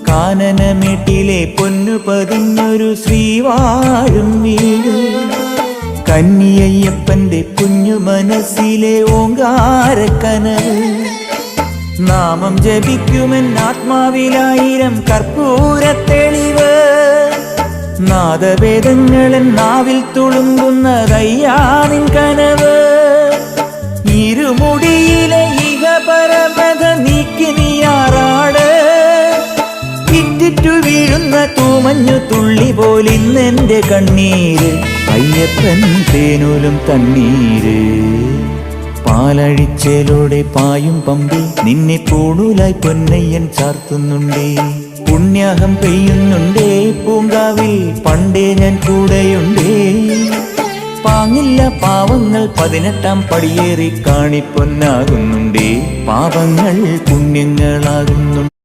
കാനനമേട്ടിലെ പൊന്നു പതിഞ്ഞൊരു ശ്രീവാഴും വീട്, കന്നിയയ്യപ്പന്റെ കുഞ്ഞു മനസ്സിലെ ഓങ്കാരക്കനവ്. നാമം ജപിക്കുമെൻ ആത്മാവിലായിരം കർപ്പൂരത്തെളിവ്, നാദവേദങ്ങളൻ നാവിൽ തുളുമ്പുന്നതയ്യാനിൻ കനവ്. ഇരുമുടിയിലെ ഇഹപരമത നീക്കി നീയാറാട്, ഇറ്റിറ്റു വീഴുന്ന തൂമഞ്ഞു തുള്ളി പോലിന്നെന്റെ കണ്ണീര്. അയ്യപ്പൻ തേനൂലും തണ്ണീര്, പാലഴിച്ചേലോടെ പായും പമ്പി നിന്നെ പൂണൂലായി പൊന്നയ്യൻ ചാർത്തുന്നുണ്ടേ. പുണ്യാഹം പെയ്യുന്നുണ്ടേ പൂങ്കാവിൽ പണ്ടേ ഞാൻ കൂടെയുണ്ടേ. പാങ്ങില്ല പാവങ്ങൾ 18-ാം പടിയേറി കാണിപ്പൊന്നാകുന്നുണ്ടേ, പാപങ്ങൾ പുണ്യങ്ങളാകുന്നുണ്ട്.